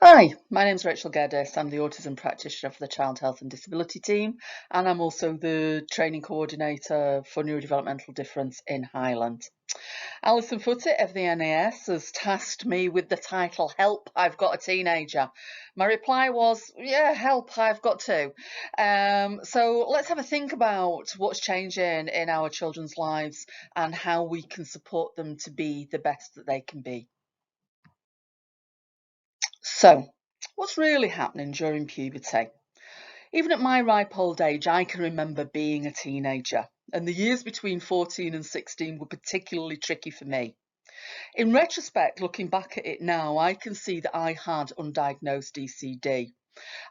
Hi, my name's Rachel Geddes. I'm the autism practitioner for the Child Health and Disability team, and I'm also the training coordinator for neurodevelopmental difference in Highland. Alison Foote of the NAS has tasked me with the title Help, I've Got a Teenager. My reply was, yeah, help, I've got two. So let's have a think about what's changing in our children's lives and how we can support them to be the best that they can be. So, what's really happening during puberty? Even at my ripe old age, I can remember being a teenager, and the years between 14 and 16 were particularly tricky for me. In retrospect, looking back at it now, I can see that I had undiagnosed ECD.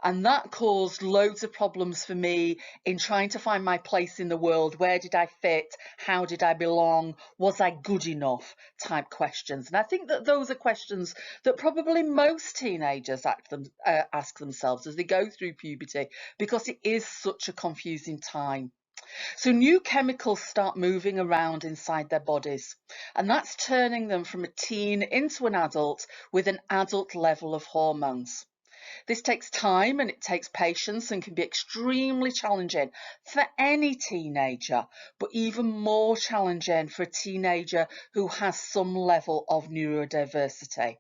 And that caused loads of problems for me in trying to find my place in the world. Where did I fit? How did I belong? Was I good enough? Type questions. And I think that those are questions that probably most teenagers ask themselves as they go through puberty, because it is such a confusing time. So new chemicals start moving around inside their bodies, and that's turning them from a teen into an adult with an adult level of hormones. This takes time and it takes patience and can be extremely challenging for any teenager, but even more challenging for a teenager who has some level of neurodiversity.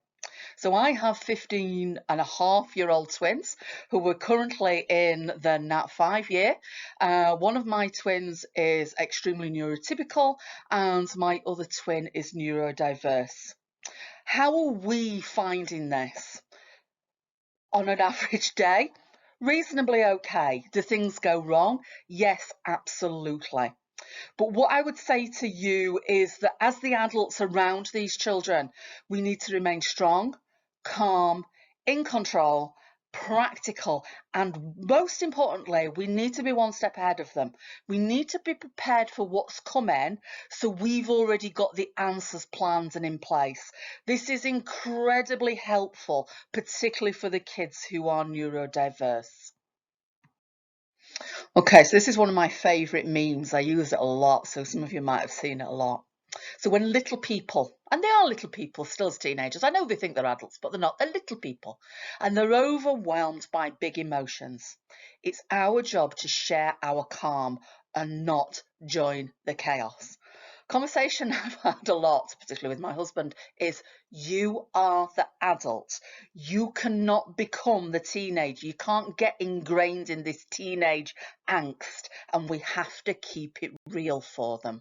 So I have 15-and-a-half-year-old twins who are currently in the Nat 5 year. One of my twins is extremely neurotypical and my other twin is neurodiverse. How are we finding this? On an average day, reasonably okay. Do things go wrong? Yes, absolutely. But what I would say to you is that as the adults around these children, we need to remain strong, calm, in control, practical, and most importantly, we need to be one step ahead of them. We need to be prepared for what's coming, so we've already got the answers planned and in place. This is incredibly helpful, particularly for the kids who are neurodiverse. Okay, so this is one of my favourite memes. I use it a lot, so some of you might have seen it a lot. So when little people, and they are little people still as teenagers, I know they think they're adults, but they're not, they're little people, and they're overwhelmed by big emotions. It's our job to share our calm and not join the chaos. Conversation I've had a lot, particularly with my husband, is you are the adult. You cannot become the teenager. You can't get ingrained in this teenage angst, and we have to keep it real for them.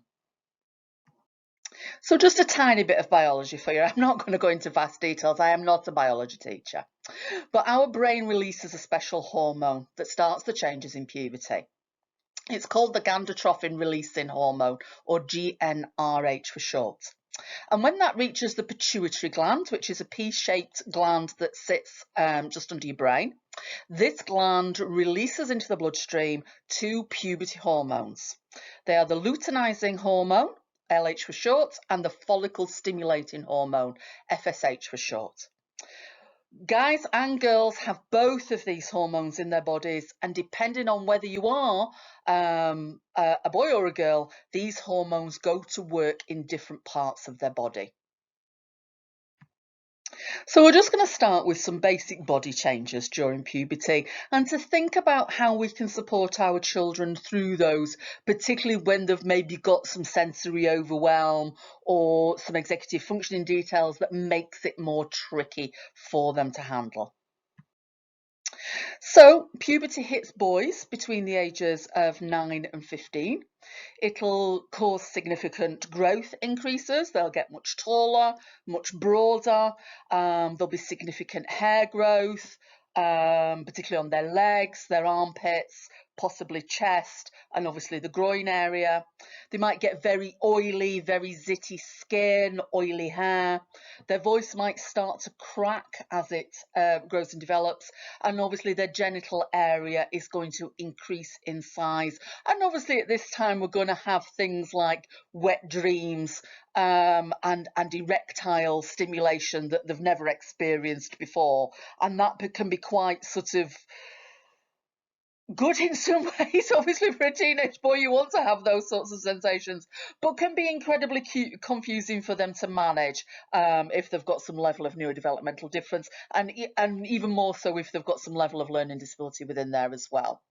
So just a tiny bit of biology for you. I'm not going to go into vast details. I am not a biology teacher. But our brain releases a special hormone that starts the changes in puberty. It's called the gonadotropin releasing hormone, or GnRH for short. And when that reaches the pituitary gland, which is a pea-shaped gland that sits just under your brain, this gland releases into the bloodstream two puberty hormones. They are the luteinizing hormone, LH for short, and the follicle stimulating hormone, FSH for short. Guys and girls have both of these hormones in their bodies, and depending on whether you are a boy or a girl, these hormones go to work in different parts of their body. So we're just going to start with some basic body changes during puberty and to think about how we can support our children through those, particularly when they've maybe got some sensory overwhelm or some executive functioning details that makes it more tricky for them to handle. So puberty hits boys between the ages of 9 and 15. It'll cause significant growth increases. They'll get much taller, much broader. There'll be significant hair growth, particularly on their legs, their armpits, possibly chest, and obviously the groin area. They might get very oily, very zitty skin, oily hair. Their voice might start to crack as it grows and develops, and obviously their genital area is going to increase in size. And obviously at this time we're going to have things like wet dreams and erectile stimulation that they've never experienced before, and that can be quite sort of Good in some ways. Obviously, for a teenage boy, you want to have those sorts of sensations, but can be incredibly confusing for them to manage if they've got some level of neurodevelopmental difference, and even more so if they've got some level of learning disability within there as well.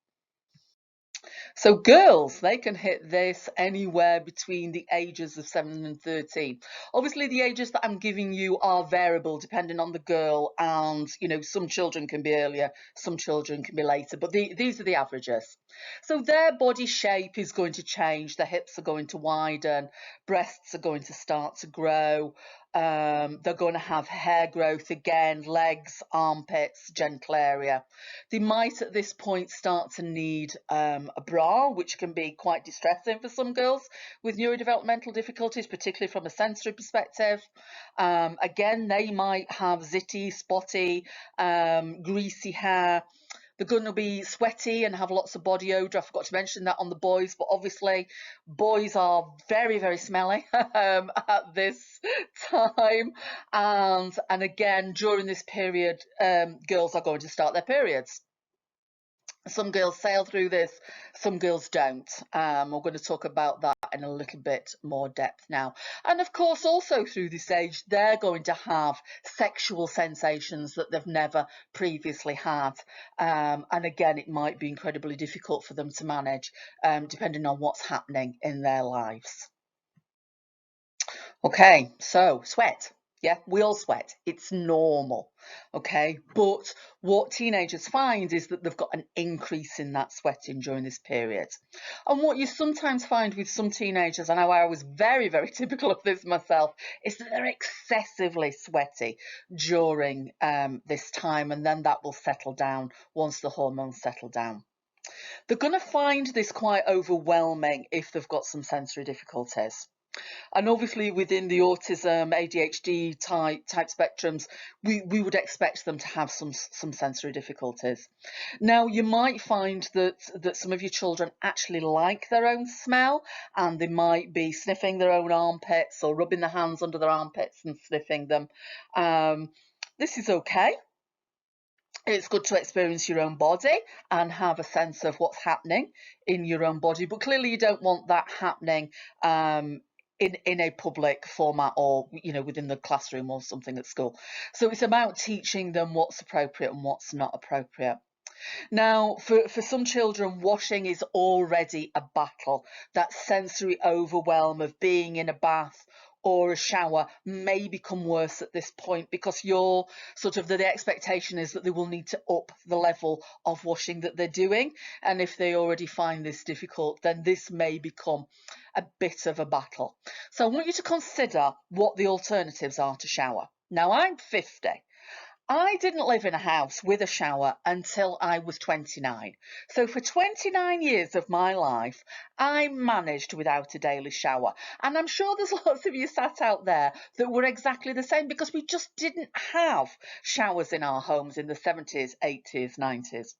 So girls, they can hit this anywhere between the ages of 7 and 13. Obviously, the ages that I'm giving you are variable depending on the girl, and some children can be earlier, some children can be later, but these are the averages. So their body shape is going to change, their hips are going to widen, breasts are going to start to grow, they're going to have hair growth again, legs, armpits, genital area. They might at this point start to need a bra, which can be quite distressing for some girls with neurodevelopmental difficulties, particularly from a sensory perspective. Again, they might have zitty, spotty, greasy hair. They're going to be sweaty and have lots of body odor. I forgot to mention that on the boys, but obviously boys are very, very smelly at this time. And again, during this period, girls are going to start their periods. Some girls sail through this, some girls don't. We're going to talk about that in a little bit more depth now. And of course, also through this age, they're going to have sexual sensations that they've never previously had. And again, it might be incredibly difficult for them to manage, depending on what's happening in their lives. Okay, so sweat. Yeah, we all sweat. It's normal. Okay, but what teenagers find is that they've got an increase in that sweating during this period. And what you sometimes find with some teenagers, and I was very, very typical of this myself, is that they're excessively sweaty during this time, and then that will settle down once the hormones settle down. They're going to find this quite overwhelming if they've got some sensory difficulties. And obviously within the autism, ADHD type spectrums, we would expect them to have some sensory difficulties. Now, you might find that some of your children actually like their own smell, and they might be sniffing their own armpits or rubbing their hands under their armpits and sniffing them. This is okay. It's good to experience your own body and have a sense of what's happening in your own body, but clearly you don't want that happening in a public format, or within the classroom or something at school. So it's about teaching them what's appropriate and what's not appropriate. Now, for some children, washing is already a battle. That sensory overwhelm of being in a bath or a shower may become worse at this point, because you're the expectation is that they will need to up the level of washing that they're doing. And if they already find this difficult, then this may become a bit of a battle. So I want you to consider what the alternatives are to shower. Now, I'm 50. I didn't live in a house with a shower until I was 29. So for 29 years of my life, I managed without a daily shower. And I'm sure there's lots of you sat out there that were exactly the same, because we just didn't have showers in our homes in the 70s, 80s, 90s.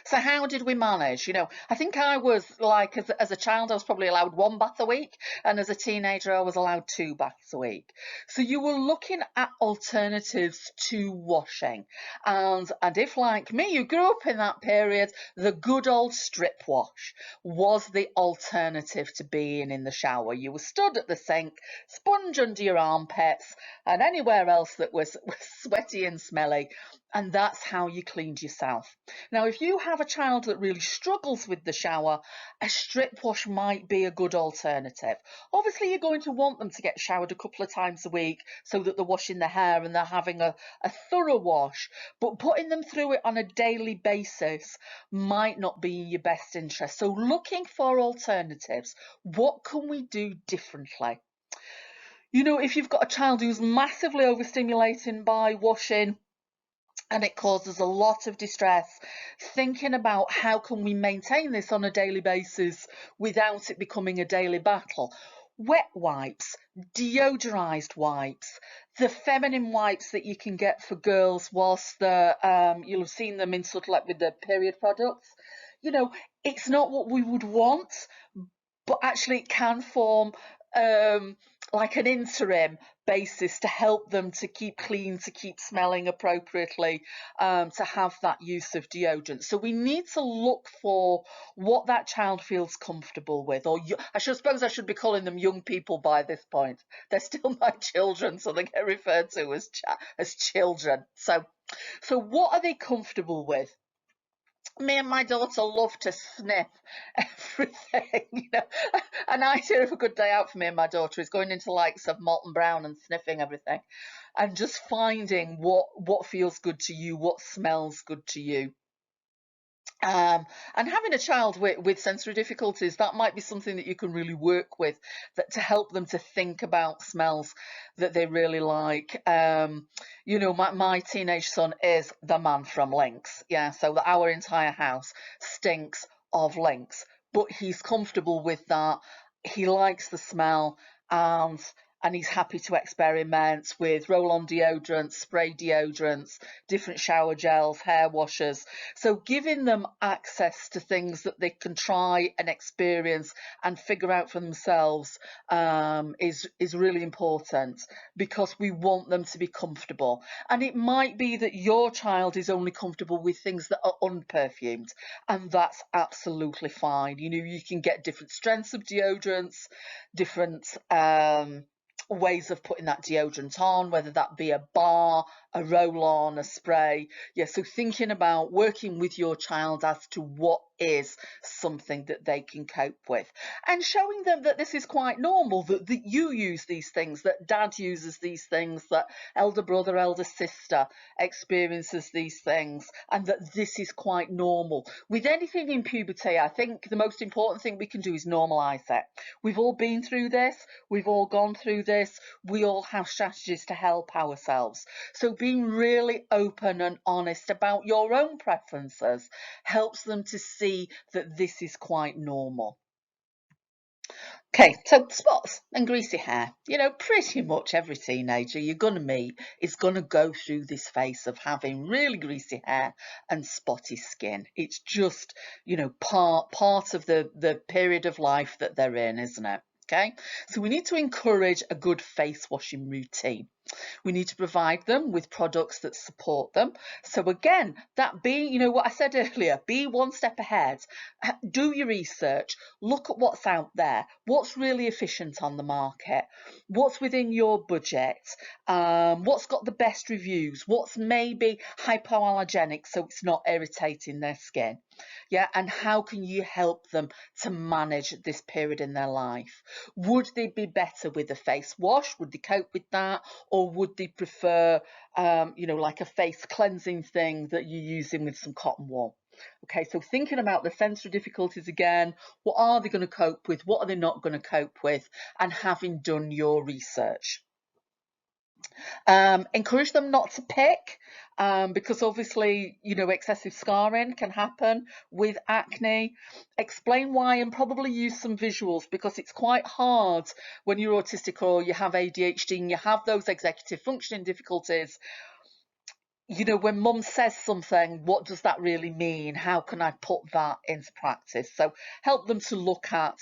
So how did we manage? I think I was like, as a child, I was probably allowed one bath a week, and as a teenager, I was allowed two baths a week. So you were looking at alternatives to washing, and if, like me, you grew up in that period, the good old strip wash was the alternative to being in the shower. You were stood at the sink, sponge under your armpits, and anywhere else that was sweaty and smelly, and that's how you cleaned yourself. Now, if you have a child that really struggles with the shower, a strip wash might be a good alternative. Obviously, you're going to want them to get showered a couple of times a week so that they're washing their hair and they're having a thorough wash, but putting them through it on a daily basis might not be in your best interest. So looking for alternatives, what can we do differently? If you've got a child who's massively overstimulating by washing, and it causes a lot of distress, thinking about how can we maintain this on a daily basis without it becoming a daily battle. Wet wipes, deodorized wipes, the feminine wipes that you can get for girls whilst you'll have seen them in like with the period products. It's not what we would want, but actually it can form like an interim basis to help them to keep clean, to keep smelling appropriately, to have that use of deodorant. So we need to look for what that child feels comfortable with, or I suppose I should be calling them young people by this point. They're still my children, so they get referred to as children. So what are they comfortable with? Me and my daughter love to sniff everything, An idea of a good day out for me and my daughter is going into likes of Molton Brown and sniffing everything and just finding what feels good to you, what smells good to you. And having a child with sensory difficulties, that might be something that you can really work with, that to help them to think about smells that they really like. My teenage son is the man from Lynx. Yeah, so our entire house stinks of Lynx, but he's comfortable with that. He likes the smell, and he's happy to experiment with roll-on deodorants, spray deodorants, different shower gels, hair washers. So giving them access to things that they can try and experience and figure out for themselves is really important, because we want them to be comfortable. And it might be that your child is only comfortable with things that are unperfumed, and that's absolutely fine. You can get different strengths of deodorants, different ways of putting that deodorant on, whether that be a bar, a roll-on, a spray. Yeah, so thinking about working with your child as to what is something that they can cope with, and showing them that this is quite normal, that you use these things, that dad uses these things, that elder brother, elder sister experiences these things, and that this is quite normal. With anything in puberty, I think the most important thing we can do is normalize it. We've all been through this, we've all gone through this, we all have strategies to help ourselves. So being really open and honest about your own preferences helps them to see that this is quite normal. Okay, so spots and greasy hair. Pretty much every teenager you're going to meet is going to go through this phase of having really greasy hair and spotty skin. It's just, part of the period of life that they're in, isn't it? Okay, so we need to encourage a good face washing routine. We need to provide them with products that support them. So again, that be, what I said earlier, be one step ahead. Do your research, look at what's out there, what's really efficient on the market, what's within your budget, what's got the best reviews, what's maybe hypoallergenic so it's not irritating their skin. Yeah, and how can you help them to manage this period in their life? Would they be better with a face wash? Would they cope with that? Or would they prefer, like a face cleansing thing that you're using with some cotton wool? Okay, so thinking about the sensory difficulties again, what are they going to cope with? What are they not going to cope with? And having done your research. Encourage them not to pick, because obviously, excessive scarring can happen with acne. Explain why and probably use some visuals, because it's quite hard when you're autistic or you have ADHD and you have those executive functioning difficulties. When mum says something, what does that really mean? How can I put that into practice? So help them to look at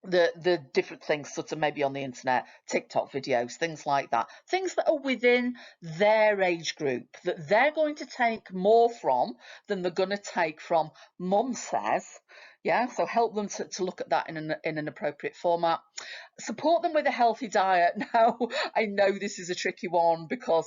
the different things, sort of maybe on the internet, TikTok videos, things like that, things that are within their age group that they're going to take more from than they're going to take from mum says. Yeah, so help them to look at that in an appropriate format. Support them with a healthy diet. Now, I know this is a tricky one because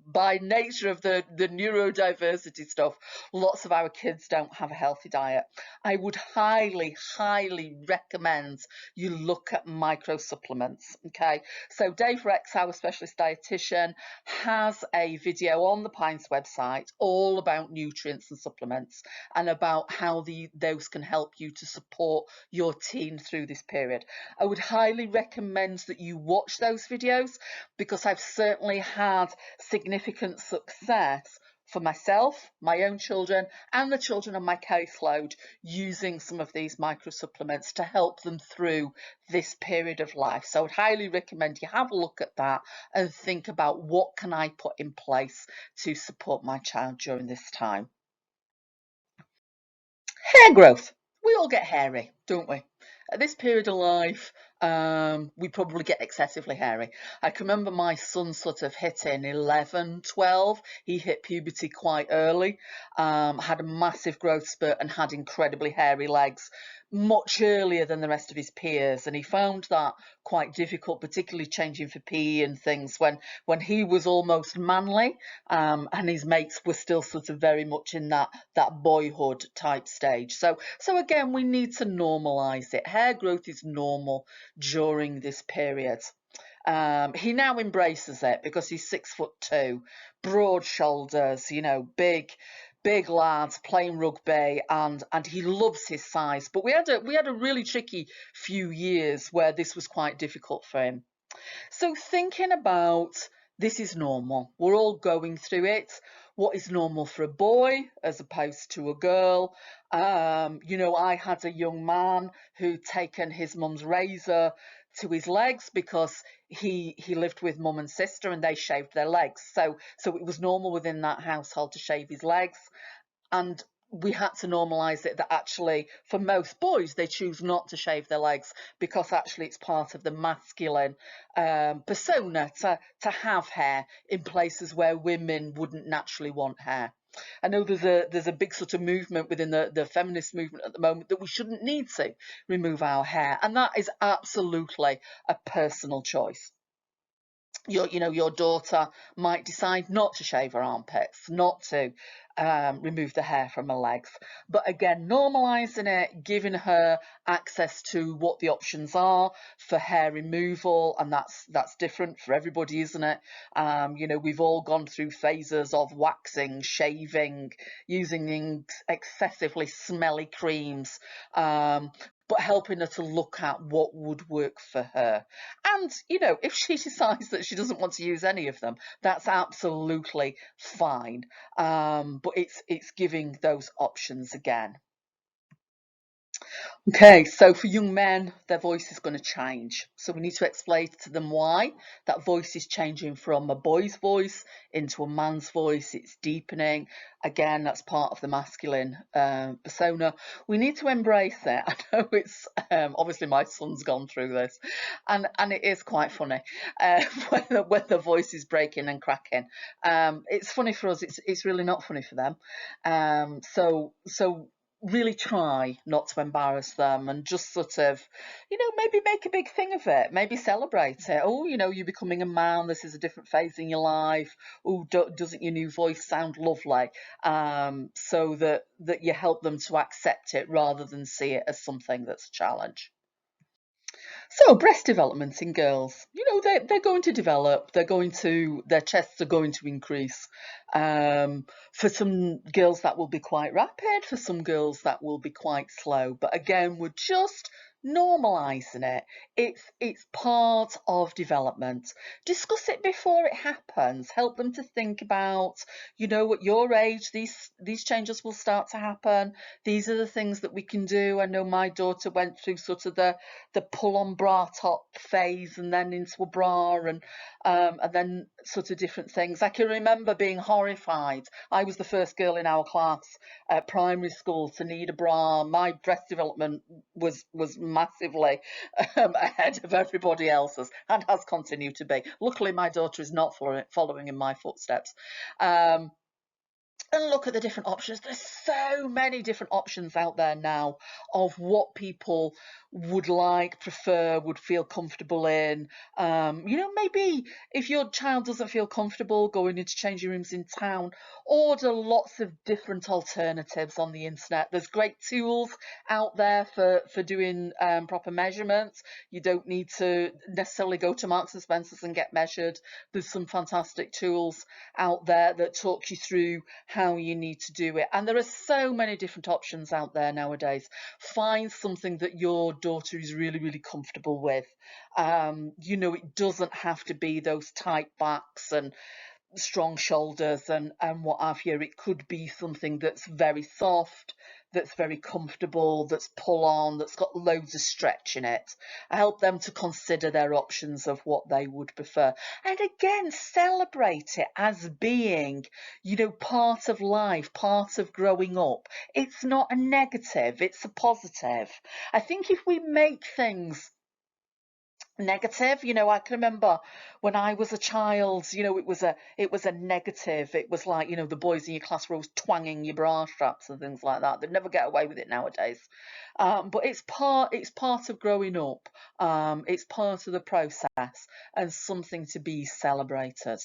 by nature of the neurodiversity stuff, lots of our kids don't have a healthy diet. I would highly, highly recommend you look at micro supplements. Okay, so Dave Rex, our specialist dietitian, has a video on the Pines website all about nutrients and supplements and about how those can help you to support your teen through this period. I would highly recommend that you watch those videos, because I've certainly had significant success for myself, my own children, and the children on my caseload using some of these micro supplements to help them through this period of life. So I would highly recommend you have a look at that and think about what can I put in place to support my child during this time. Hair growth. We all get hairy, don't we? At this period of life, we probably get excessively hairy. I can remember my son sort of hitting 11, 12. He hit puberty quite early, had a massive growth spurt and had incredibly hairy legs much earlier than the rest of his peers. And he found that quite difficult, particularly changing for PE and things when he was almost manly, and his mates were still sort of very much in that boyhood type stage. So again, we need to normalise it. Hair growth is normal during this period. He now embraces it because he's 6'2", broad shoulders, big lads playing rugby, and he loves his size. But we had a really tricky few years where this was quite difficult for him. So thinking about, this is normal. We're all going through it. What is normal for a boy as opposed to a girl? I had a young man who'd taken his mum's razor to his legs because he lived with mum and sister and they shaved their legs. So it was normal within that household to shave his legs. And we had to normalise it that actually for most boys they choose not to shave their legs because actually it's part of the masculine persona to have hair in places where women wouldn't naturally want hair. I know there's a big sort of movement within the feminist movement at the moment that we shouldn't need to remove our hair, and that is absolutely a personal choice. Your daughter might decide not to shave her armpits, not to remove the hair from her legs. But again, normalising it, giving her access to what the options are for hair removal, and that's different for everybody, isn't it? We've all gone through phases of waxing, shaving, using excessively smelly creams. But helping her to look at what would work for her. And, if she decides that she doesn't want to use any of them, that's absolutely fine. But it's giving those options again. Okay, so for young men, their voice is going to change. So we need to explain to them why that voice is changing from a boy's voice into a man's voice. It's deepening. Again, that's part of the masculine persona. We need to embrace it. I know it's obviously my son's gone through this, and it is quite funny when the voice is breaking and cracking. It's funny for us. It's really not funny for them. So really try not to embarrass them and just sort of, maybe make a big thing of it, maybe celebrate it. Oh, you're becoming a man, this is a different phase in your life. Oh, doesn't your new voice sound lovely? So that you help them to accept it rather than see it as something that's a challenge. So breast development in girls, they're going to develop, their chests are going to increase. For some girls that will be quite rapid, for some girls that will be quite slow. But again, we're just normalising it. It's part of development. Discuss it before it happens. Help them to think about, at your age, these changes will start to happen. These are the things that we can do. I know my daughter went through sort of the pull-on bra top phase and then into a bra and then sort of different things. I can remember being horrified. I was the first girl in our class at primary school to need a bra. My breast development was massively ahead of everybody else's and has continued to be. Luckily, my daughter is not following in my footsteps. And look at the different options. There's so many different options out there now of what people would like, prefer, would feel comfortable in. Maybe if your child doesn't feel comfortable going into changing rooms in town, order lots of different alternatives on the internet. There's great tools out there for doing proper measurements. You don't need to necessarily go to Marks and Spencer's and get measured. There's some fantastic tools out there that talk you through how you need to do it. And there are so many different options out there nowadays. Find something that your daughter is really, really comfortable with. It doesn't have to be those tight backs and strong shoulders and what have you. It could be something that's very soft, that's very comfortable, that's pull on, that's got loads of stretch in it. I help them to consider their options of what they would prefer. And again, celebrate it as being, part of life, part of growing up. It's not a negative, it's a positive. I think if we make things negative. I can remember when I was a child, it was a negative. It was like, the boys in your class were always twanging your bra straps and things like that. They'd never get away with it nowadays. But it's part of growing up. It's part of the process and something to be celebrated.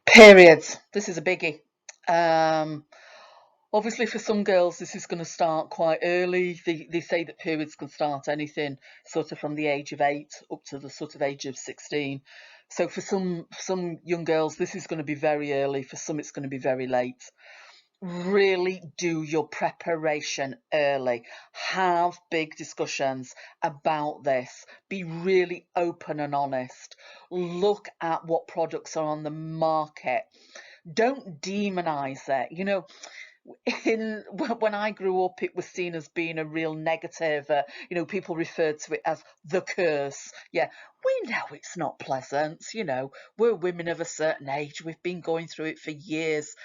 Periods. This is a biggie. Um, Obviously, for some girls, this is going to start quite early. They say that periods can start anything sort of from the age of 8 up to the sort of age of 16. So for some young girls, this is going to be very early. For some, it's going to be very late. Really do your preparation early. Have big discussions about this. Be really open and honest. Look at what products are on the market. Don't demonize it. In when I grew up, it was seen as being a real negative. People referred to it as the curse. Yeah, we know it's not pleasant. We're women of a certain age. We've been going through it for years.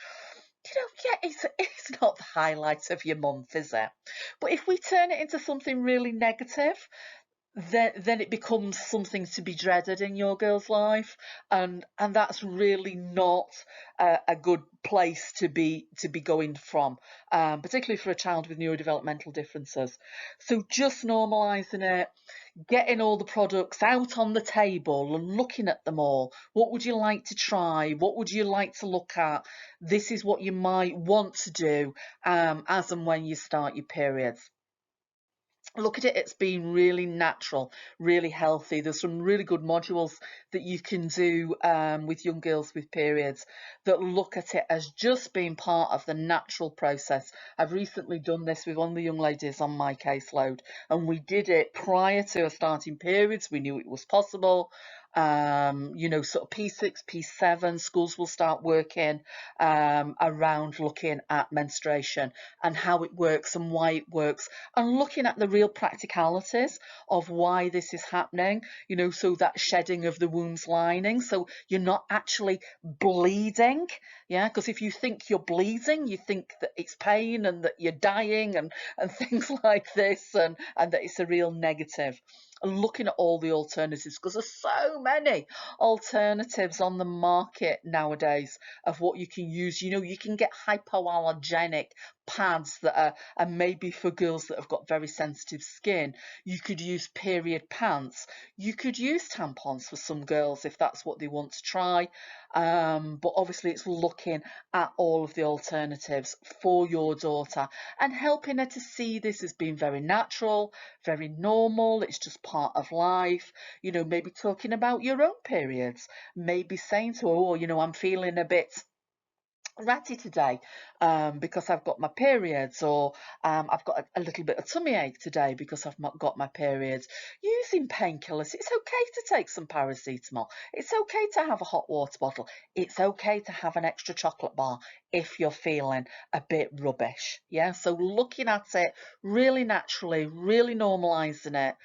Yeah, it's not the highlight of your month, is it? But if we turn it into something really negative, then it becomes something to be dreaded in your girl's life, and that's really not a good place to be going from, particularly for a child with neurodevelopmental differences. So just normalising it, getting all the products out on the table and looking at them all. What would you like to try? What would you like to look at? This is what you might want to do as and when you start your periods. Look at it as being really natural, really healthy. There's some really good modules that you can do with young girls with periods that look at it as just being part of the natural process. I've recently done this with one of the young ladies on my caseload, and we did it prior to her starting periods. We knew it was possible. Sort of P6, P7, schools will start working around looking at menstruation and how it works and why it works, and looking at the real practicalities of why this is happening, so that shedding of the womb's lining, so you're not actually bleeding. Yeah, because if you think you're bleeding, you think that it's pain and that you're dying and things like this, and that it's a real negative. And looking at all the alternatives, because there's so many alternatives on the market nowadays of what you can use. You can get hypoallergenic pads that are maybe for girls that have got very sensitive skin. You could use period pants. You could use tampons for some girls if that's what they want to try. But obviously, it's looking at all of the alternatives for your daughter and helping her to see this as being very natural, very normal. It's just part of life. Maybe talking about your own periods, maybe saying to her, oh, I'm feeling a bit ratty today because I've got my periods, or I've got a little bit of tummy ache today because I've not got my periods. Using painkillers, it's okay to take some paracetamol. It's okay to have a hot water bottle. It's okay to have an extra chocolate bar if you're feeling a bit rubbish. Yeah, so looking at it really naturally, really normalising it.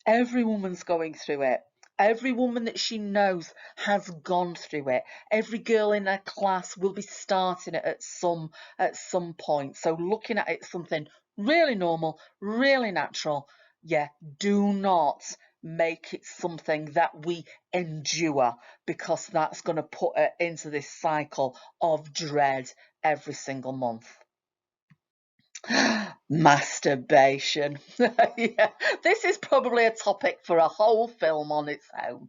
Every woman's going through it. Every woman that she knows has gone through it. Every girl in her class will be starting it at some point. So looking at it something really normal, really natural. Yeah, do not make it something that we endure, because that's going to put it into this cycle of dread every single month. Masturbation. Yeah, this is probably a topic for a whole film on its own.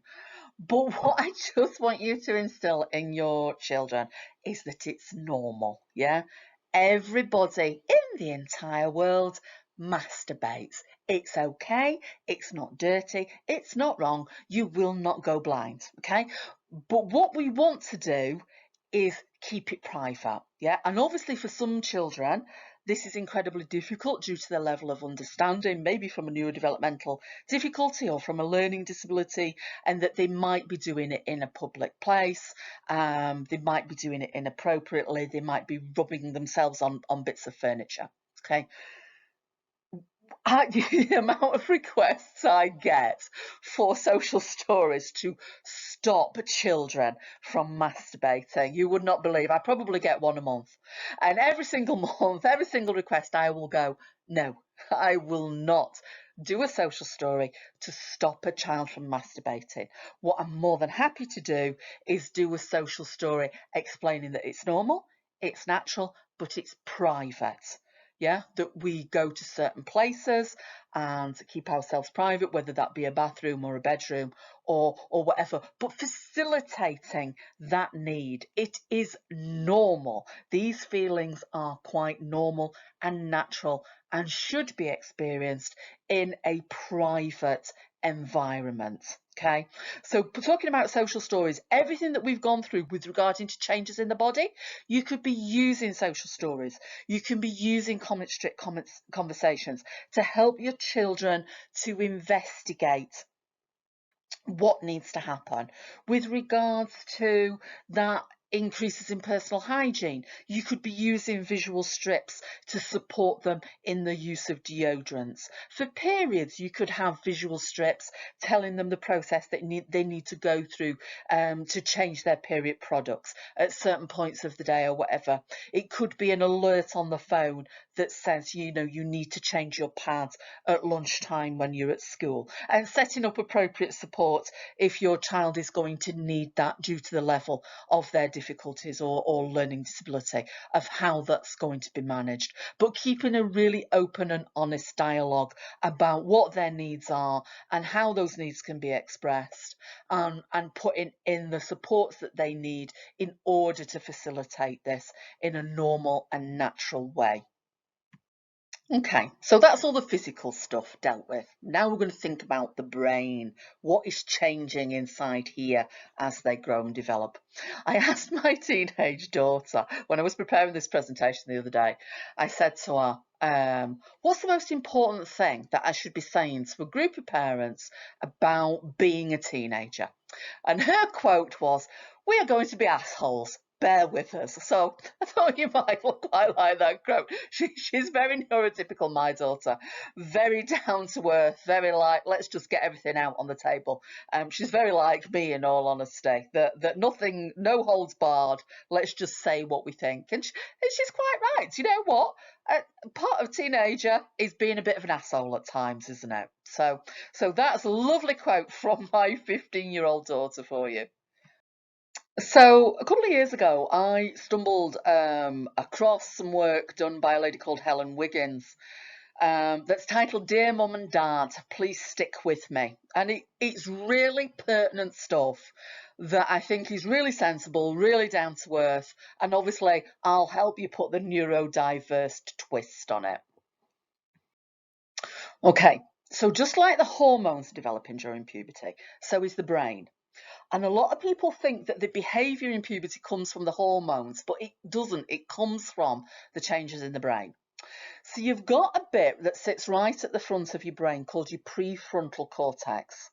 But what I just want you to instill in your children is that it's normal. Yeah, everybody in the entire world masturbates. It's okay. It's not dirty. It's not wrong. You will not go blind. Okay. But what we want to do is keep it private. Yeah. And obviously, for some children, this is incredibly difficult due to their level of understanding, maybe from a neurodevelopmental difficulty or from a learning disability, and that they might be doing it in a public place. They might be doing it inappropriately. They might be rubbing themselves on bits of furniture. Okay. The amount of requests I get for social stories to stop children from masturbating, you would not believe. I probably get one a month. And every single month, every single request, I will go, no, I will not do a social story to stop a child from masturbating. What I'm more than happy to do is do a social story explaining that it's normal, it's natural, but it's private. Yeah, that we go to certain places and keep ourselves private, whether that be a bathroom or a bedroom or whatever, but facilitating that need. It is normal. These feelings are quite normal and natural and should be experienced in a private environment. Okay, so talking about social stories, everything that we've gone through with regarding to changes in the body, you could be using social stories. You can be using strict conversations to help your children to investigate what needs to happen. With regards to that increases in personal hygiene, you could be using visual strips to support them in the use of deodorants. For periods, you could have visual strips telling them the process that they need to go through to change their period products at certain points of the day or whatever. It could be an alert on the phone that says, you know, you need to change your pads at lunchtime when you're at school, and setting up appropriate support if your child is going to need that due to the level of their difficulties or learning disability, of how that's going to be managed. But keeping a really open and honest dialogue about what their needs are and how those needs can be expressed, and putting in the supports that they need in order to facilitate this in a normal and natural way. Okay, so that's all the physical stuff dealt with. Now we're going to think about the brain. What is changing inside here as they grow and develop? I asked my teenage daughter, when I was preparing this presentation the other day, I said to her, what's the most important thing that I should be saying to a group of parents about being a teenager? And her quote was, "We are going to be assholes. Bear with us." So I thought you might quite like that quote. She's very neurotypical, my daughter. Very down to earth, very like, let's just get everything out on the table. She's very like me, in all honesty, that nothing, no holds barred. Let's just say what we think. And she's quite right. You know what? Part of teenager is being a bit of an asshole at times, isn't it? So that's a lovely quote from my 15-year-old daughter for you. So a couple of years ago, I stumbled across some work done by a lady called Helen Wiggins that's titled "Dear Mum and Dad, Please Stick With Me." And it's really pertinent stuff that I think is really sensible, really down to earth, and obviously I'll help you put the neurodiverse twist on it. Okay, so just like the hormones developing during puberty, so is the brain. And a lot of people think that the behaviour in puberty comes from the hormones, but it doesn't. It comes from the changes in the brain. So you've got a bit that sits right at the front of your brain called your prefrontal cortex.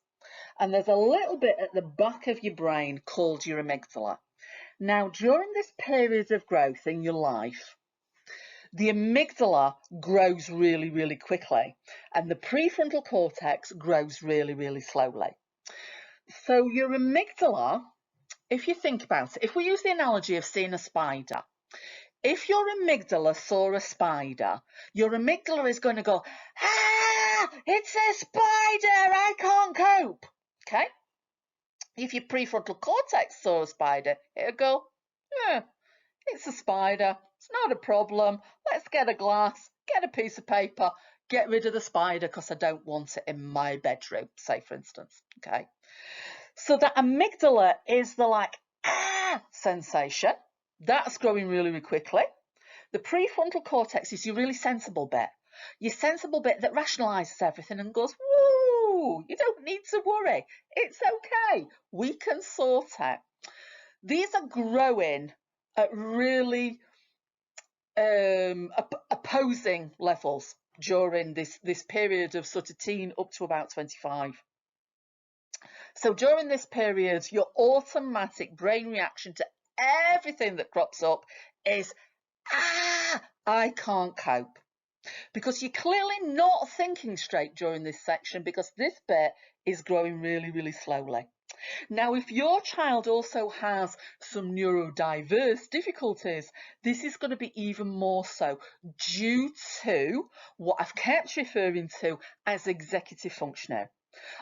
And there's a little bit at the back of your brain called your amygdala. Now, during this period of growth in your life, the amygdala grows really, really quickly, and the prefrontal cortex grows really, really slowly. So your amygdala, if you think about it, if we use the analogy of seeing a spider, if your amygdala saw a spider, your amygdala is going to go, ah, it's a spider, I can't cope. Okay? If your prefrontal cortex saw a spider, it'll go, yeah, it's a spider, it's not a problem. Let's get a glass, get a piece of paper, get rid of the spider because I don't want it in my bedroom, say for instance. Okay? So the amygdala is the like, ah, sensation. That's growing really, really quickly. The prefrontal cortex is your really sensible bit. Your sensible bit that rationalises everything and goes, woo, you don't need to worry. It's okay. We can sort it. These are growing at really opposing levels during this period of sort of teen up to about 25. So during this period, your automatic brain reaction to everything that crops up is, ah, I can't cope. Because you're clearly not thinking straight during this section because this bit is growing really, really slowly. Now, if your child also has some neurodiverse difficulties, this is going to be even more so due to what I've kept referring to as executive functioning.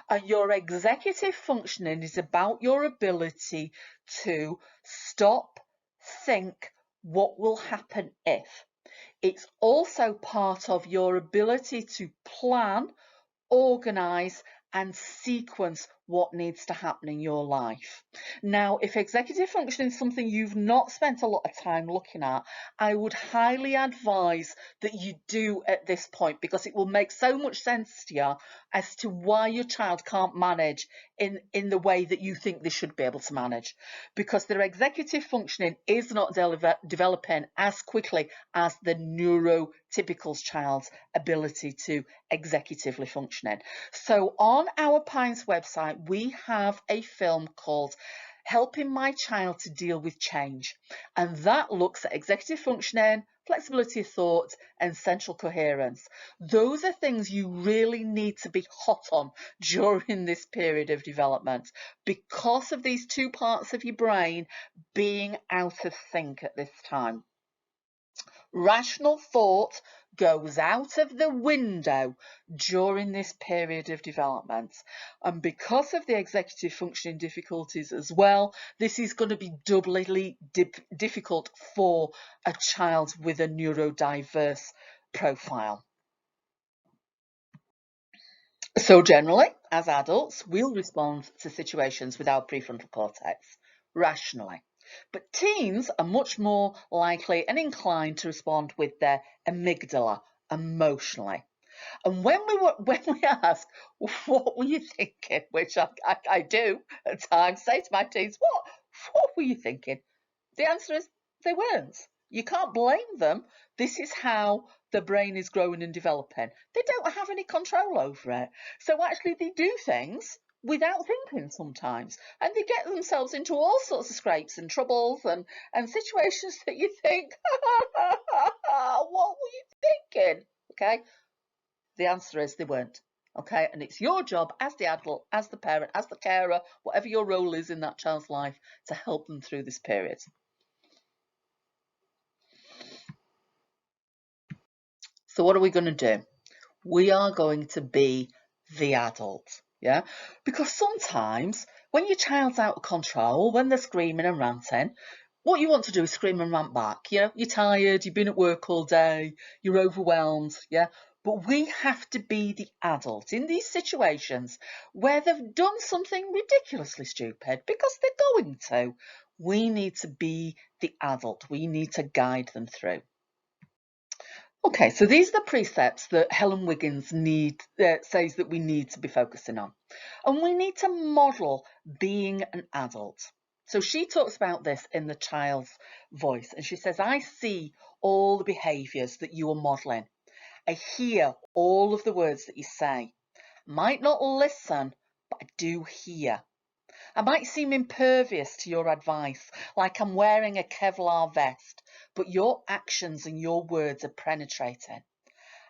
And your executive functioning is about your ability to stop, think, what will happen if. It's also part of your ability to plan, organise and sequence what needs to happen in your life. Now, if executive functioning is something you've not spent a lot of time looking at, I would highly advise that you do at this point, because it will make so much sense to you as to why your child can't manage in the way that you think they should be able to manage, because their executive functioning is not developing as quickly as the neurotypical child's ability to executively functioning. So on our Pines website, we have a film called Helping My Child to Deal with Change. And that looks at executive functioning, flexibility of thought, and central coherence. Those are things you really need to be hot on during this period of development, because of these two parts of your brain being out of sync at this time. Rational thought goes out of the window during this period of development. And because of the executive functioning difficulties as well, this is going to be doubly difficult for a child with a neurodiverse profile. So generally, as adults, we'll respond to situations with our prefrontal cortex rationally. But teens are much more likely and inclined to respond with their amygdala emotionally. And when we ask, what were you thinking? Which I do at times say to my teens, what were you thinking? The answer is they weren't. You can't blame them. This is how the brain is growing and developing. They don't have any control over it. So actually they do things without thinking sometimes. And they get themselves into all sorts of scrapes and troubles and situations that you think, what were you thinking? Okay. The answer is they weren't. Okay. And it's your job as the adult, as the parent, as the carer, whatever your role is in that child's life, to help them through this period. So what are we going to do? We are going to be the adult, yeah? Because sometimes when your child's out of control, when they're screaming and ranting, what you want to do is scream and rant back. You're tired, you've been at work all day, you're overwhelmed, yeah? But we have to be the adult in these situations where they've done something ridiculously stupid, because they're going to. We need to be the adult. We need to guide them through. Okay, so these are the precepts that Helen Wiggins says that we need to be focusing on. And we need to model being an adult. So she talks about this in the child's voice. And she says, I see all the behaviours that you are modelling. I hear all of the words that you say. Might not listen, but I do hear. I might seem impervious to your advice, like I'm wearing a Kevlar vest, but your actions and your words are penetrating.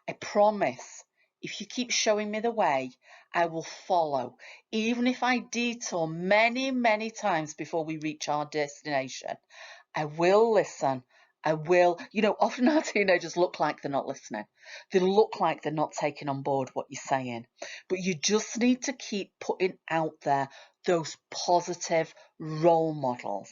I promise, if you keep showing me the way, I will follow, even if I detour many, many times before we reach our destination. I will listen. I will. Often our teenagers look like they're not listening. They look like they're not taking on board what you're saying. But you just need to keep putting out there those positive role models.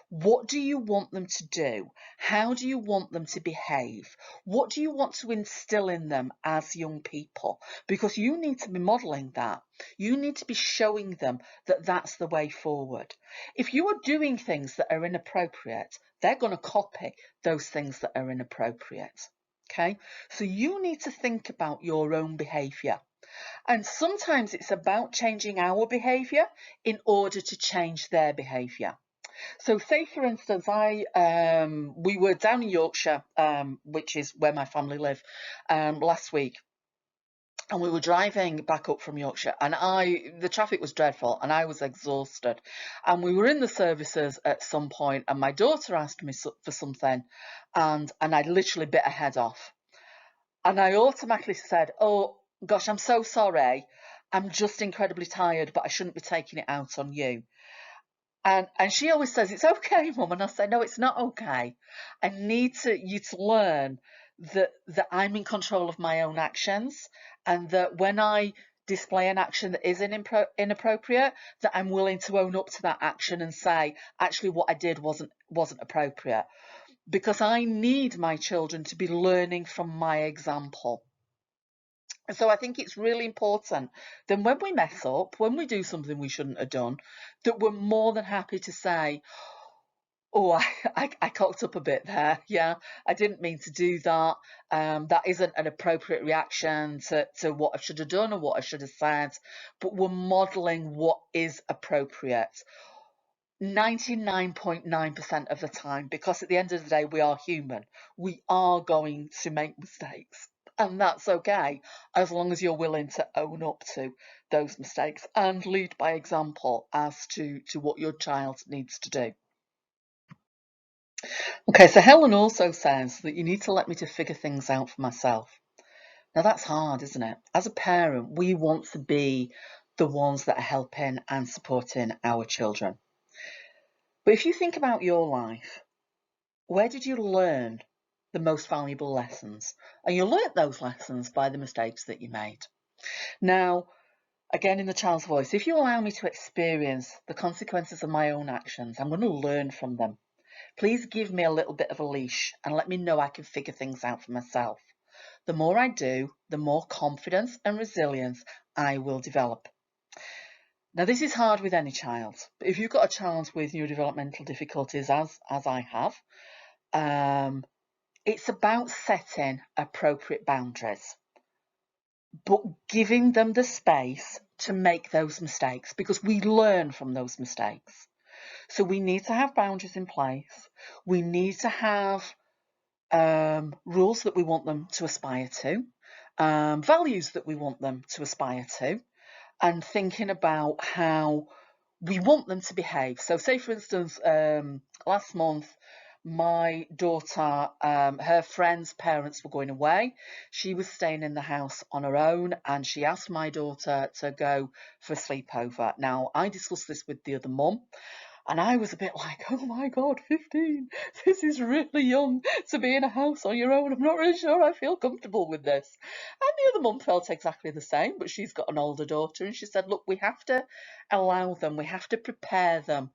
What do you want them to do? How do you want them to behave? What do you want to instill in them as young people? Because you need to be modelling that. You need to be showing them that that's the way forward. If you are doing things that are inappropriate, they're going to copy those things that are inappropriate. Okay, so you need to think about your own behaviour. And sometimes it's about changing our behaviour in order to change their behaviour. So say, for instance, we were down in Yorkshire, which is where my family live, last week. And we were driving back up from Yorkshire, and the traffic was dreadful and I was exhausted. And we were in the services at some point, and my daughter asked me for something, and I literally bit her head off. And I automatically said, oh gosh, I'm so sorry. I'm just incredibly tired, but I shouldn't be taking it out on you. And she always says, it's okay, Mum. And I say, no, it's not okay. I need you to learn that I'm in control of my own actions, and that when I display an action that is inappropriate, that I'm willing to own up to that action and say, actually, what I did wasn't appropriate. Because I need my children to be learning from my example. So I think it's really important that when we mess up, when we do something we shouldn't have done, that we're more than happy to say, oh, I cocked up a bit there. Yeah, I didn't mean to do that. That isn't an appropriate reaction to what I should have done or what I should have said. But we're modelling what is appropriate 99.9% of the time, because at the end of the day, we are human. We are going to make mistakes. And that's okay, as long as you're willing to own up to those mistakes and lead by example as to what your child needs to do. Okay, so Helen also says that you need to let me to figure things out for myself. Now that's hard, isn't it? As a parent, we want to be the ones that are helping and supporting our children. But if you think about your life, where did you learn the most valuable lessons? And you learnt those lessons by the mistakes that you made. Now, again, in the child's voice, if you allow me to experience the consequences of my own actions, I'm going to learn from them. Please give me a little bit of a leash and let me know I can figure things out for myself. The more I do, the more confidence and resilience I will develop. Now, this is hard with any child, but if you've got a child with neurodevelopmental difficulties, as I have, it's about setting appropriate boundaries, but giving them the space to make those mistakes, because we learn from those mistakes. So we need to have boundaries in place. We need to have rules that we want them to aspire to, values that we want them to aspire to, and thinking about how we want them to behave. So say, for instance, last month, my daughter, her friend's parents were going away. She was staying in the house on her own, and she asked my daughter to go for a sleepover. Now, I discussed this with the other mum, and I was a bit like, oh my God, 15, this is really young to be in a house on your own. I'm not really sure I feel comfortable with this. And the other mum felt exactly the same, but she's got an older daughter, and she said, look, we have to allow them, we have to prepare them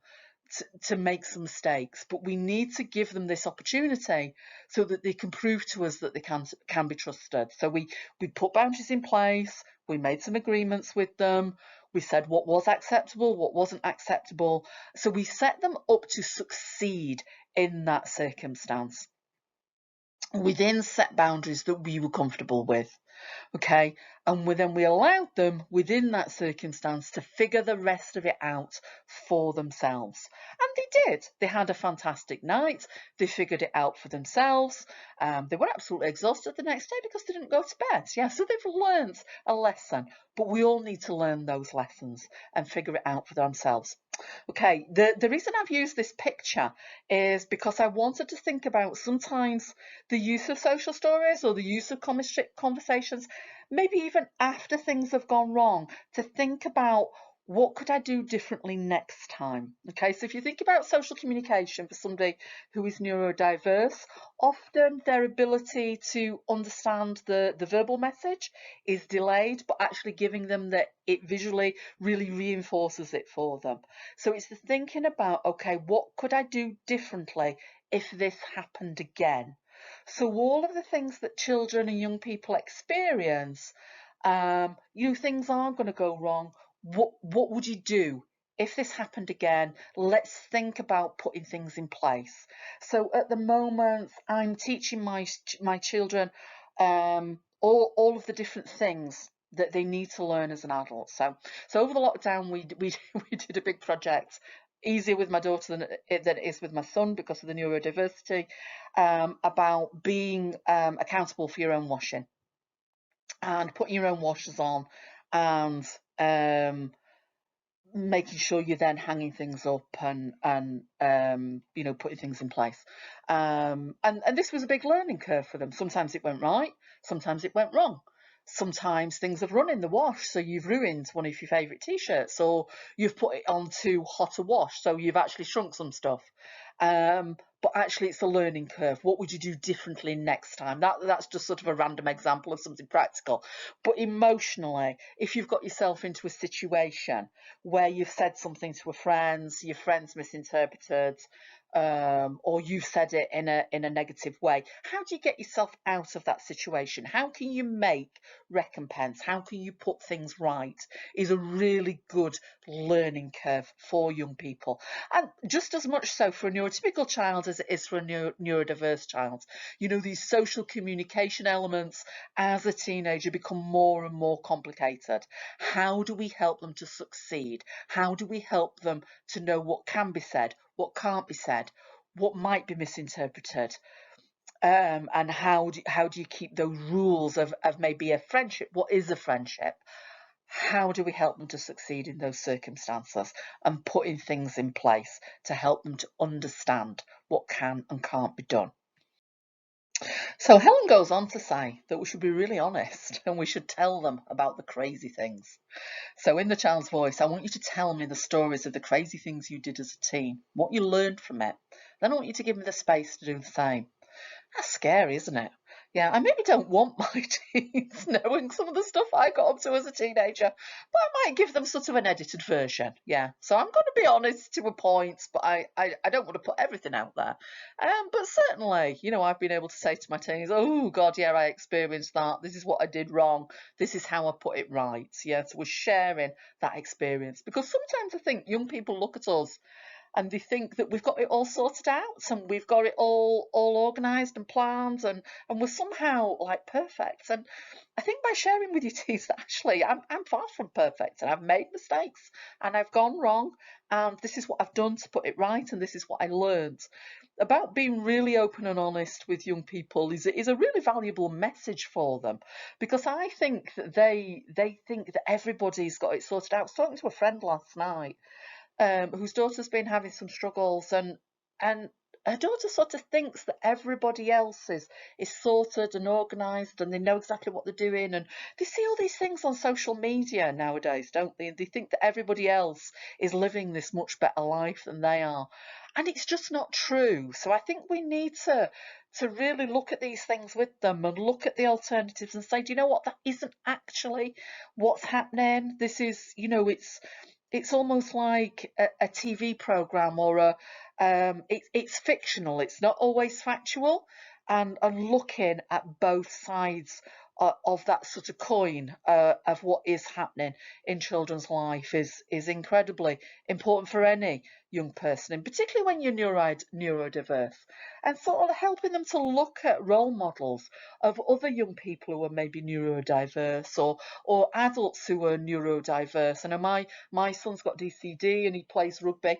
to make some mistakes, but we need to give them this opportunity so that they can prove to us that they can be trusted. So we put boundaries in place, we made some agreements with them, we said what was acceptable, what wasn't acceptable. So we set them up to succeed in that circumstance within set boundaries that we were comfortable with. Okay, and then we allowed them within that circumstance to figure the rest of it out for themselves. And they did. They had a fantastic night. They figured it out for themselves. They were absolutely exhausted the next day because they didn't go to bed. Yeah, so they've learned a lesson, but we all need to learn those lessons and figure it out for themselves. Okay, the reason I've used this picture is because I wanted to think about sometimes the use of social stories or the use of conversations, maybe even after things have gone wrong, to think about what could I do differently next time. Okay, so if you think about social communication for somebody who is neurodiverse, often their ability to understand the verbal message is delayed, but actually giving them that it visually really reinforces it for them. So it's the thinking about, okay, what could I do differently if this happened again? So all of the things that children and young people experience, things are going to go wrong. What would you do if this happened again? Let's think about putting things in place. So at the moment, I'm teaching my children all of the different things that they need to learn as an adult. So over the lockdown, we we did a big project. Easier with my daughter than it is with my son because of the neurodiversity, about being accountable for your own washing and putting your own washers on, and making sure you're then hanging things up and putting things in place. And this was a big learning curve for them. Sometimes it went right, sometimes it went wrong. Sometimes things have run in the wash, so you've ruined one of your favourite t-shirts, or you've put it on too hot a wash, so you've actually shrunk some stuff. But actually it's a learning curve. What would you do differently next time? That's just sort of a random example of something practical. But emotionally, if you've got yourself into a situation where you've said something to a friend, your friend's misinterpreted, or you've said it in a negative way, how do you get yourself out of that situation? How can you make recompense? How can you put things right? Is a really good learning curve for young people, and just as much so for a neurotypical child as it is for a neurodiverse child. You know, these social communication elements as a teenager become more and more complicated. How do we help them to succeed? How do we help them to know what can be said, what can't be said, what might be misinterpreted? And how do you keep those rules of maybe a friendship? What is a friendship? How do we help them to succeed in those circumstances, and putting things in place to help them to understand what can and can't be done? So Helen goes on to say that we should be really honest and we should tell them about the crazy things. So in the child's voice, I want you to tell me the stories of the crazy things you did as a teen, what you learned from it. Then I want you to give me the space to do the same. That's scary, isn't it? Yeah, I maybe don't want my teens knowing some of the stuff I got up to as a teenager, but I might give them sort of an edited version. Yeah, so I'm going to be honest to a point, but I don't want to put everything out there. But certainly, you know, I've been able to say to my teens, oh, God, yeah, I experienced that. This is what I did wrong. This is how I put it right. Yeah, so we're sharing that experience, because sometimes I think young people look at us and they think that we've got it all sorted out and we've got it all organized and planned, and we're somehow like perfect. And I think by sharing with you teens that actually I'm far from perfect, and I've made mistakes and I've gone wrong, and this is what I've done to put it right, and this is what I learned. About being really open and honest with young people is a really valuable message for them, because I think that they think that everybody's got it sorted out. I was talking to a friend last night, whose daughter's been having some struggles, and her daughter sort of thinks that everybody else is sorted and organised and they know exactly what they're doing, and they see all these things on social media nowadays, don't they? And they think that everybody else is living this much better life than they are, and it's just not true. So I think we need to really look at these things with them and look at the alternatives and say, do you know what, that isn't actually what's happening. This is, you know, it's almost like a TV program, or it's fictional. It's not always factual, and looking at both sides of that sort of coin, of what is happening in children's life is incredibly important for any young person, and particularly when you're neurodiverse, and sort of helping them to look at role models of other young people who are maybe neurodiverse, or adults who are neurodiverse. And my son's got DCD and he plays rugby,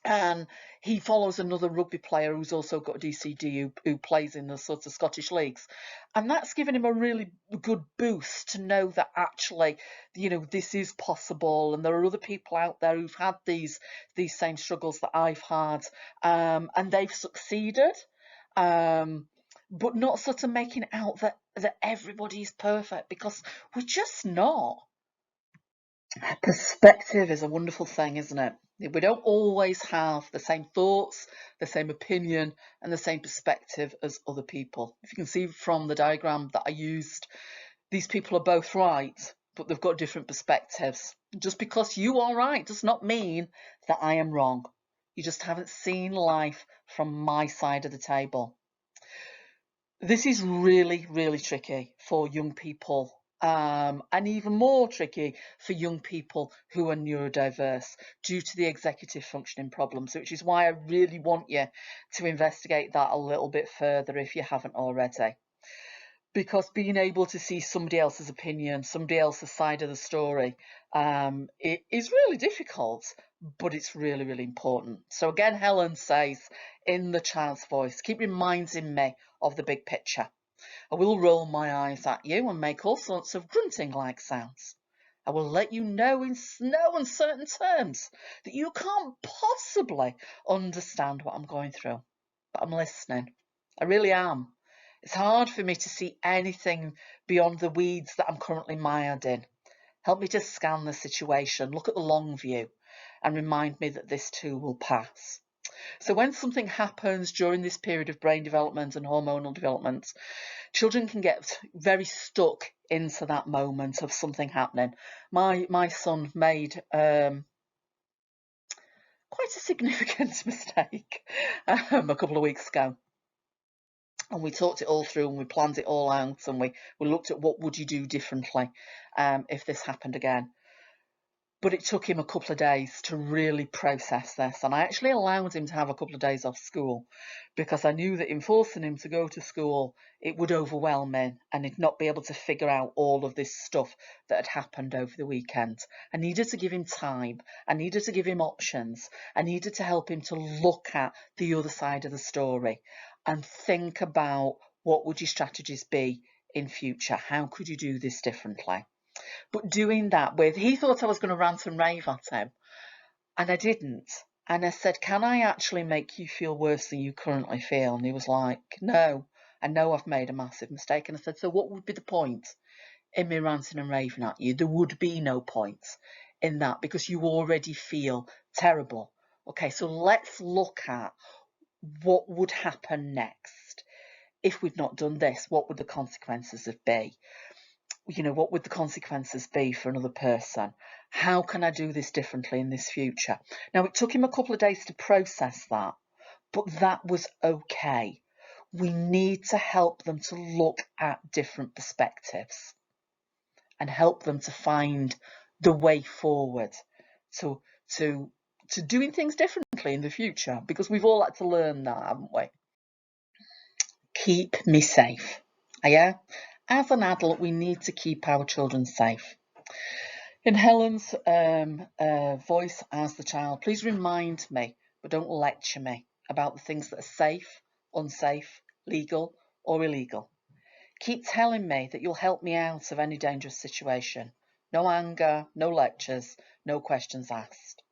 and he follows another rugby player who's also got DCD, who plays in the sort of Scottish leagues, and that's given him a really good boost to know that actually, you know, this is possible, and there are other people out there who've had these same struggles that I've had, and they've succeeded, um, but not sort of making it out that everybody's perfect, because we're just not. Perspective is a wonderful thing, isn't it? We don't always have the same thoughts, the same opinion, and the same perspective as other people. If you can see from the diagram that I used, these people are both right, but they've got different perspectives. Just because you are right does not mean that I am wrong. You just haven't seen life from my side of the table. This is really, really tricky for young people, and even more tricky for young people who are neurodiverse due to the executive functioning problems, which is why I really want you to investigate that a little bit further if you haven't already. Because being able to see somebody else's opinion, somebody else's side of the story, it is really difficult, but it's really, really important. So again, Helen says in the child's voice, keep reminding me of the big picture. I will roll my eyes at you and make all sorts of grunting-like sounds. I will let you know in no uncertain terms that you can't possibly understand what I'm going through. But I'm listening. I really am. It's hard for me to see anything beyond the weeds that I'm currently mired in. Help me to scan the situation, look at the long view, and remind me that this too will pass. So when something happens during this period of brain development and hormonal development, children can get very stuck into that moment of something happening. My son made quite a significant mistake a couple of weeks ago. And we talked it all through and we planned it all out, and we looked at what would you do differently if this happened again. But it took him a couple of days to really process this. And I actually allowed him to have a couple of days off school because I knew that in forcing him to go to school, it would overwhelm him and he'd not be able to figure out all of this stuff that had happened over the weekend. I needed to give him time. I needed to give him options. I needed to help him to look at the other side of the story and think about what would your strategies be in future? How could you do this differently? But doing that with, he thought I was going to rant and rave at him, and I didn't. And I said, can I actually make you feel worse than you currently feel? And he was like, no, I know I've made a massive mistake. And I said, so what would be the point in me ranting and raving at you? There would be no point in that because you already feel terrible. Okay, so let's look at what would happen next. If we'd not done this, what would the consequences have been? What would the consequences be for another person? How can I do this differently in this future? Now, it took him a couple of days to process that, but that was okay. We need to help them to look at different perspectives and help them to find the way forward to doing things differently in the future, because we've all had to learn that, haven't we? Keep me safe. Yeah? As an adult, we need to keep our children safe. In Helen's voice as the child, please remind me, but don't lecture me, about the things that are safe, unsafe, legal, or illegal. Keep telling me that you'll help me out of any dangerous situation. No anger, no lectures, no questions asked.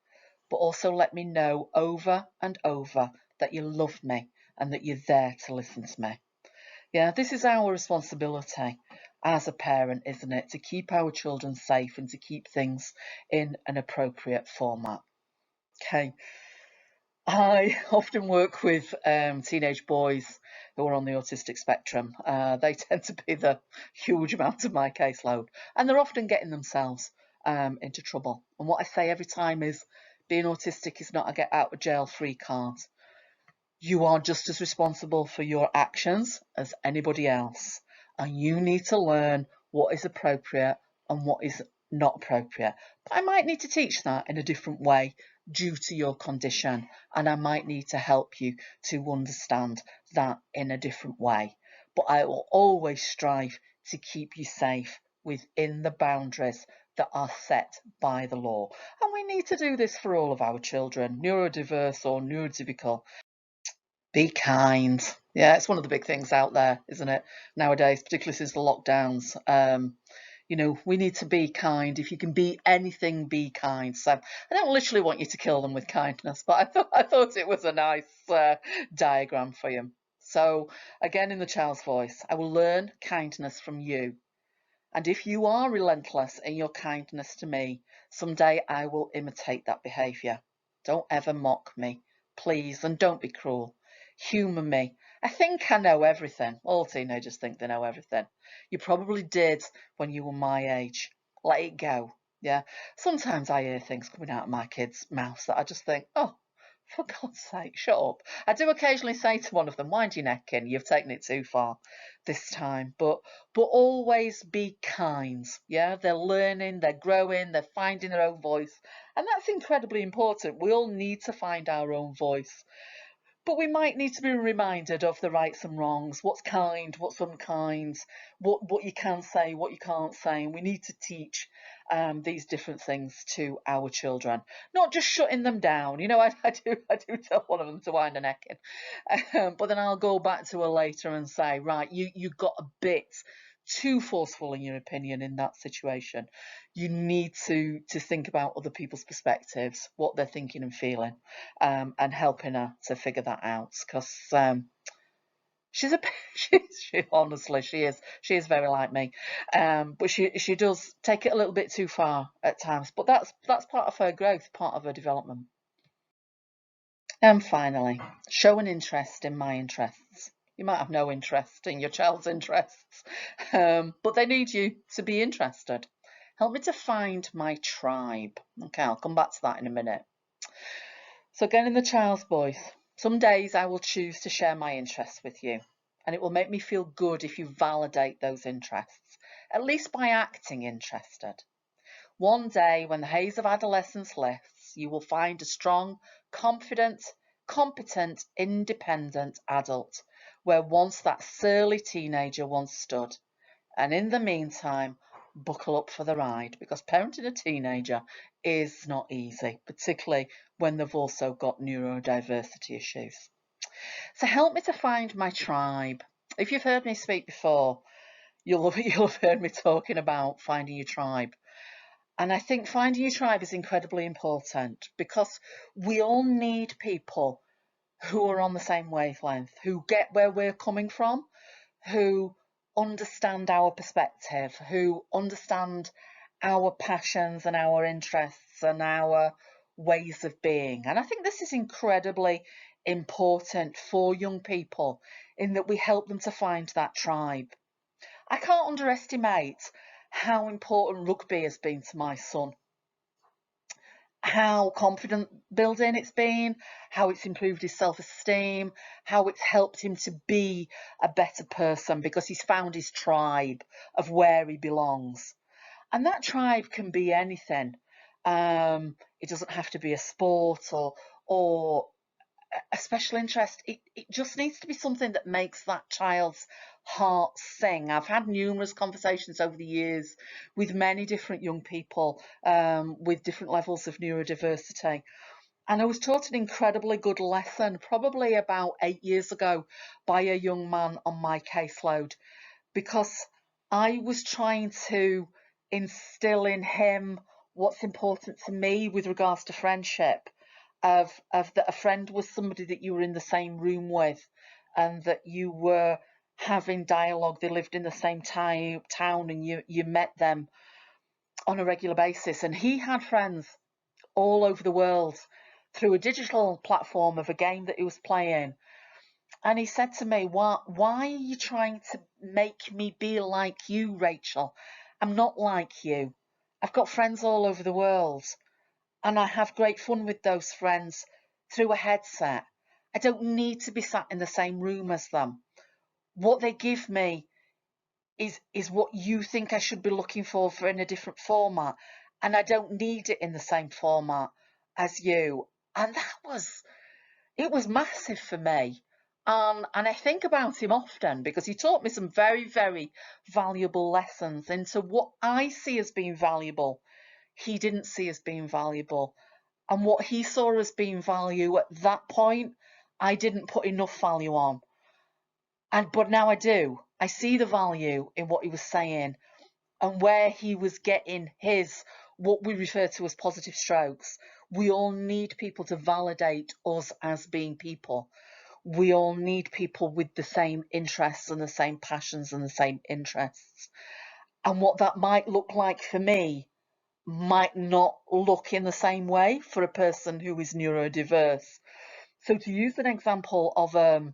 But also let me know over and over that you love me and that you're there to listen to me. Yeah, this is our responsibility as a parent, isn't it? To keep our children safe and to keep things in an appropriate format. Okay. I often work with teenage boys who are on the autistic spectrum. They tend to be the huge amount of my caseload, and they're often getting themselves into trouble. And what I say every time is, being autistic is not a get out of jail free card. You are just as responsible for your actions as anybody else, and you need to learn what is appropriate and what is not appropriate. But I might need to teach that in a different way due to your condition, and I might need to help you to understand that in a different way. But I will always strive to keep you safe within the boundaries that are set by the law. And we need to do this for all of our children, neurodiverse or neurotypical. Be kind. Yeah, it's one of the big things out there, isn't it? Nowadays, particularly since the lockdowns. We need to be kind. If you can be anything, be kind. So I don't literally want you to kill them with kindness, but I thought it was a nice diagram for you. So again, in the child's voice, I will learn kindness from you. And if you are relentless in your kindness to me, someday I will imitate that behaviour. Don't ever mock me, please, and don't be cruel. Humour me. I think I know everything. All teenagers think they know everything. You probably did when you were my age. Let it go. Yeah. Sometimes I hear things coming out of my kids' mouths that I just think, oh, for God's sake, shut up. I do occasionally say to one of them, wind your neck in, you've taken it too far this time. But always be kind. Yeah, they're learning, they're growing, they're finding their own voice. And that's incredibly important. We all need to find our own voice. But we might need to be reminded of the rights and wrongs, what's kind, what's unkind, what you can say, what you can't say. And we need to teach these different things to our children, not just shutting them down. I do tell one of them to wind a neck in, but then I'll go back to her later and say, right, you got a bit too forceful in your opinion in that situation. You need to think about other people's perspectives, what they're thinking and feeling, and helping her to figure that out, because She's a she honestly she is very like me, but she does take it a little bit too far at times. But that's part of her growth, part of her development. And finally, show an interest in my interests. You might have no interest in your child's interests, but they need you to be interested. Help me to find my tribe. Okay, I'll come back to that in a minute. So again, in the child's voice, some days I will choose to share my interests with you, and it will make me feel good if you validate those interests, at least by acting interested. One day, when the haze of adolescence lifts, you will find a strong, confident, competent, independent adult where once that surly teenager once stood. And in the meantime, buckle up for the ride, because parenting a teenager is not easy, particularly when they've also got neurodiversity issues. So help me to find my tribe. If you've heard me speak before, you'll have heard me talking about finding your tribe. And I think finding your tribe is incredibly important because we all need people who are on the same wavelength, who get where we're coming from, who understand our perspective, who understand our passions and our interests and our ways of being. And I think this is incredibly important for young people in that we help them to find that tribe. I can't underestimate how important rugby has been to my son, how confident building it's been, how it's improved his self-esteem, how it's helped him to be a better person because he's found his tribe of where he belongs. And that tribe can be anything. It doesn't have to be a sport or a special interest. It just needs to be something that makes that child's heart sing. I've had numerous conversations over the years with many different young people with different levels of neurodiversity. And I was taught an incredibly good lesson probably about 8 years ago by a young man on my caseload, because I was trying to instill in him what's important to me with regards to friendship, of that a friend was somebody that you were in the same room with and that you were having dialogue. They lived in the same town and you met them on a regular basis. And he had friends all over the world through a digital platform of a game that he was playing. And he said to me, why are you trying to make me be like you, Rachel? I'm not like you. I've got friends all over the world and I have great fun with those friends through a headset. I don't need to be sat in the same room as them. What they give me is what you think I should be looking for in a different format, and I don't need it in the same format as you. And it was massive for me. And I think about him often because he taught me some very, very valuable lessons into what I see as being valuable. He didn't see as being valuable. And what he saw as being value at that point, I didn't put enough value on. But now I do. I see the value in what he was saying and where he was getting his, what we refer to as positive strokes. We all need people to validate us as being people. We all need people with the same interests and the same passions and the same interests. And what that might look like for me might not look in the same way for a person who is neurodiverse. So to use an example of a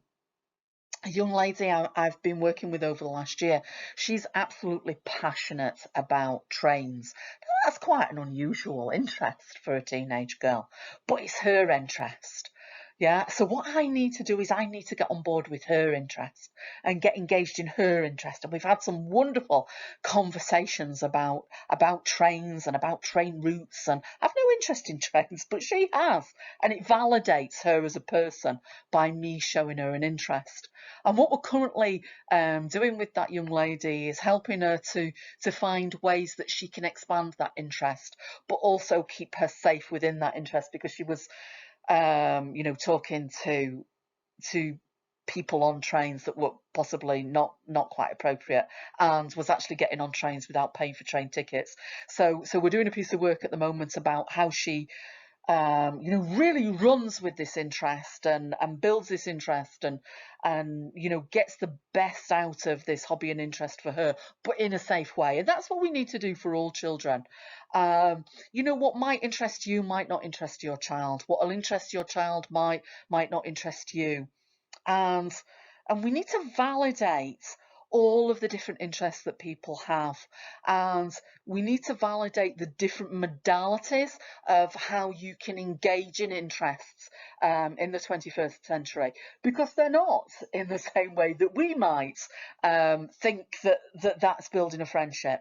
young lady I've been working with over the last year, she's absolutely passionate about trains. Now, that's quite an unusual interest for a teenage girl, but it's her interest. Yeah, so what I need to do is I need to get on board with her interest and get engaged in her interest. And we've had some wonderful conversations about trains and about train routes. And I've no interest in trains, but she has. And it validates her as a person by me showing her an interest. And what we're currently doing with that young lady is helping her to find ways that she can expand that interest, but also keep her safe within that interest, because she was talking to people on trains that were possibly not quite appropriate, and was actually getting on trains without paying for train tickets. So we're doing a piece of work at the moment about how she really runs with this interest and builds this interest and gets the best out of this hobby and interest for her, but in a safe way. And that's what we need to do for all children. What might interest you might not interest your child. What will interest your child might not interest you. And we need to validate all of the different interests that people have, and we need to validate the different modalities of how you can engage in interests in the 21st century, because they're not in the same way that we might think that's building a friendship.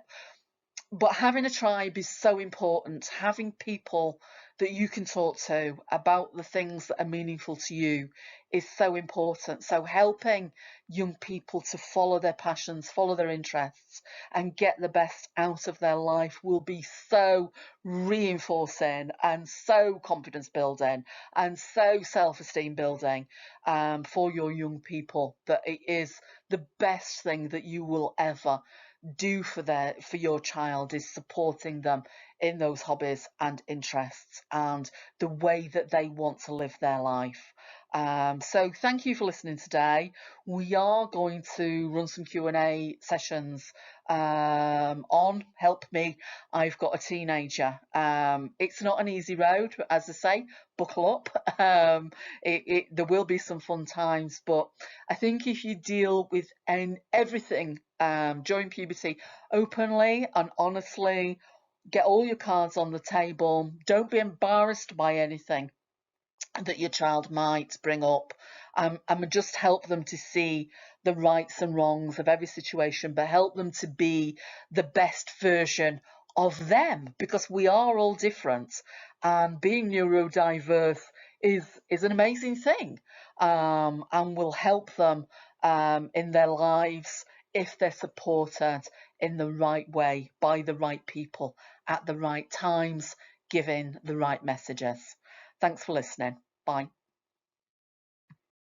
But having a tribe is so important. Having people that you can talk to about the things that are meaningful to you is so important. So helping young people to follow their passions, follow their interests, and get the best out of their life will be so reinforcing and so confidence building and so self-esteem building for your young people, that it is the best thing that you will ever do for your child, is supporting them in those hobbies and interests and the way that they want to live their life. So thank you for listening today. We are going to run some Q&A sessions on Help Me, I've Got a Teenager. It's not an easy road, as I say, buckle up. There will be some fun times, but I think if you deal with everything during puberty openly and honestly, get all your cards on the table, don't be embarrassed by anything that your child might bring up, and just help them to see the rights and wrongs of every situation, but help them to be the best version of them, because we are all different, and being neurodiverse is an amazing thing, and will help them in their lives if they're supported in the right way by the right people at the right times, giving the right messages. Thanks for listening. Bye.